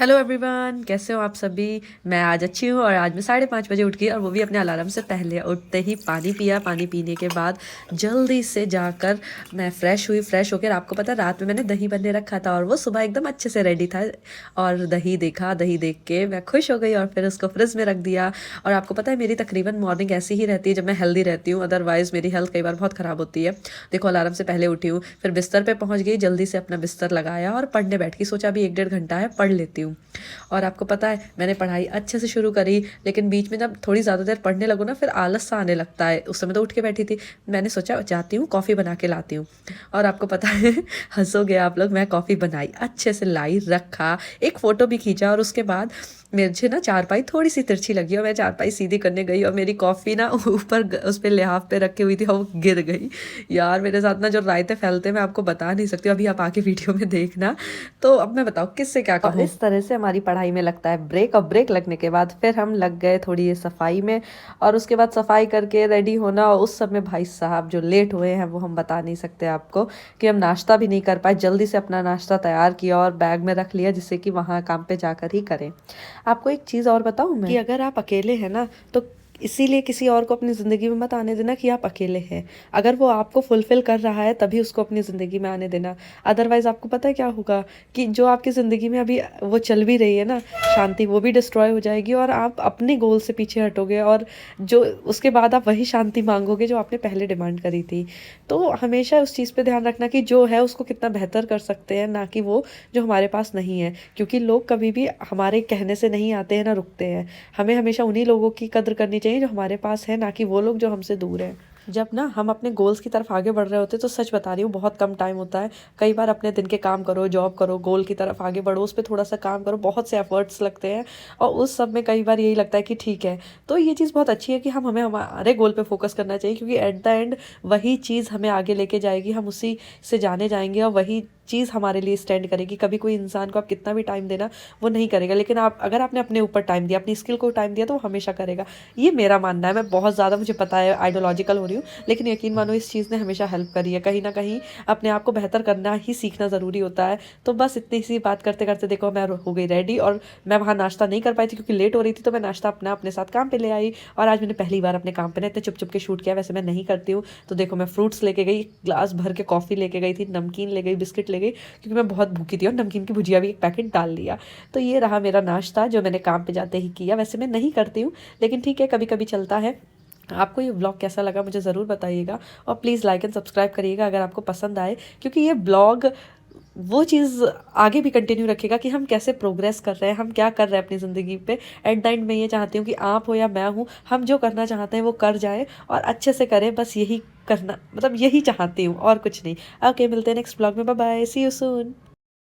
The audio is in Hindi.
हेलो एवरीवन, कैसे हो आप सभी। मैं आज अच्छी हूँ और आज मैं 5:30 बजे उठ गई और वो भी अपने अलार्म से पहले। उठते ही पानी पिया, पानी पीने के बाद जल्दी से जाकर मैं फ़्रेश हुई। फ़्रेश होकर आपको पता है रात में मैंने दही बने रखा था और वो सुबह एकदम अच्छे से रेडी था। और दही देखा, दही देख के मैं खुश हो गई और फिर उसको फ्रिज में रख दिया। और आपको पता है मेरी तकरीबन मॉर्निंग ऐसी ही रहती है जब मैं हेल्दी रहती हूँ, अदरवाइज़ मेरी हेल्थ कई बार बहुत ख़राब होती है। देखो अलार्म से पहले उठी हूँ, फिर बिस्तर पे पहुँच गई, जल्दी से अपना बिस्तर लगाया और पढ़ने बैठ गई। सोचा अभी 1-1.5 घंटा है, पढ़ लेती हूँ। और आपको पता है मैंने पढ़ाई अच्छे से शुरू करी, लेकिन बीच में जब थोड़ी ज़्यादा देर पढ़ने लगो ना फिर आलस सा आने लगता है। उस समय तो उठ के बैठी थी, मैंने सोचा जाती हूँ कॉफ़ी बना के लाती हूँ। और आपको पता है हंसोगे आप लोग, मैं कॉफ़ी बनाई, अच्छे से लाई, रखा, एक फ़ोटो भी खींचा और उसके बाद मुझे ना चारपाई थोड़ी सी तिरछी लगी और मैं चारपाई सीधी करने गई और मेरी कॉफ़ी ना ऊपर उस पर लिहाफ पे रखी हुई थी और वो गिर गई। यार मेरे साथ ना जो रायते फैलते मैं आपको बता नहीं सकती, अभी आप आके वीडियो में देखना। तो अब मैं बताऊँ किससे क्या कहूँ। इस तरह से हमारी पढ़ाई में लगता है ब्रेक, और ब्रेक लगने के बाद फिर हम लग गए थोड़ी ये सफाई में। और उसके बाद सफाई करके रेडी होना, और उस सब में भाई साहब जो लेट हुए हैं वो हम बता नहीं सकते आपको, कि हम नाश्ता भी नहीं कर पाए। जल्दी से अपना नाश्ता तैयार किया और बैग में रख लिया, जिससे कि वहाँ काम पे जाकर ही करें। आपको एक चीज़ और बताऊँ मैं, कि अगर आप अकेले हैं ना तो इसीलिए किसी और को अपनी ज़िंदगी में मत आने देना कि आप अकेले हैं। अगर वो आपको फुलफ़िल कर रहा है तभी उसको अपनी ज़िंदगी में आने देना। अदरवाइज़ आपको पता है क्या होगा, कि जो आपकी ज़िंदगी में अभी वो चल भी रही है ना शांति, वो भी डिस्ट्रॉय हो जाएगी और आप अपने गोल से पीछे हटोगे, और जो उसके बाद आप वही शांति मांगोगे जो आपने पहले डिमांड करी थी। तो हमेशा उस चीज़ पे ध्यान रखना कि जो है उसको कितना बेहतर कर सकते हैं, ना कि वो जो हमारे पास नहीं है। क्योंकि लोग कभी भी हमारे कहने से नहीं आते हैं ना रुकते हैं। हमें हमेशा उन्हीं लोगों की कदर करनी चाहिए जो हमारे पास है, ना कि वो लोग जो हमसे दूर हैं। जब ना हम अपने गोल्स की तरफ आगे बढ़ रहे होते हैं तो सच बता रही हूँ बहुत कम टाइम होता है। कई बार अपने दिन के काम करो, जॉब करो, गोल की तरफ आगे बढ़ो, उस पर थोड़ा सा काम करो, बहुत से एफर्ट्स लगते हैं। और उस सब में कई बार यही लगता है कि ठीक है। तो ये चीज़ बहुत अच्छी है कि हमें हमारे गोल पे फोकस करना चाहिए, क्योंकि एट द एंड वही चीज़ हमें आगे लेके जाएगी, हम उसी से जाने जाएंगे और वही चीज़ हमारे लिए स्टैंड करेगी। कभी कोई इंसान को आप कितना भी टाइम देना वो नहीं करेगा, लेकिन आप अगर आपने अपने ऊपर टाइम दिया, अपनी स्किल को टाइम दिया, तो वो हमेशा करेगा। ये मेरा मानना है। मैं बहुत ज़्यादा, मुझे पता है आइडियोलॉजिकल हो रही हूँ, लेकिन यकीन मानो इस चीज़ ने हमेशा हेल्प करी है। कहीं ना कहीं अपने आप को बेहतर करना ही सीखना ज़रूरी होता है। तो बस इतनी सी बात करते करते देखो मैं हो गई रेडी, और मैं वहाँ नाश्ता नहीं कर पाई थी क्योंकि लेट हो रही थी, तो मैं नाश्ता अपना अपने साथ काम पे ले आई। और आज मैंने पहली बार अपने काम पे ना इतने चुप चुप के शूट किया, वैसे मैं नहीं करती हूँ। तो देखो मैं फ्रूट्स लेके गई, ग्लास भर के कॉफ़ी लेके गई थी, नमकीन ले गई, बिस्किट ले गई, क्योंकि मैं बहुत भूखी थी, और नमकीन की भुजिया भी एक पैकेट डाल लिया। तो ये रहा मेरा नाश्ता जो मैंने काम पे जाते ही किया। वैसे मैं नहीं करती हूँ, लेकिन ठीक है, कभी कभी चलता है। आपको ये ब्लॉग कैसा लगा मुझे ज़रूर बताइएगा, और प्लीज़ लाइक एंड सब्सक्राइब करिएगा अगर आपको पसंद आए, क्योंकि ये ब्लॉग वो चीज़ आगे भी कंटिन्यू रखेगा कि हम कैसे प्रोग्रेस कर रहे हैं, हम क्या कर रहे हैं अपनी ज़िंदगी पे। एट द एंड मैं ये चाहती हूँ कि आप हो या मैं हूँ, हम जो करना चाहते हैं वो कर जाएं और अच्छे से करें। बस यही करना, मतलब यही चाहती हूँ और कुछ नहीं। ओके, मिलते हैं नेक्स्ट ब्लॉग में। Bye bye, see you soon.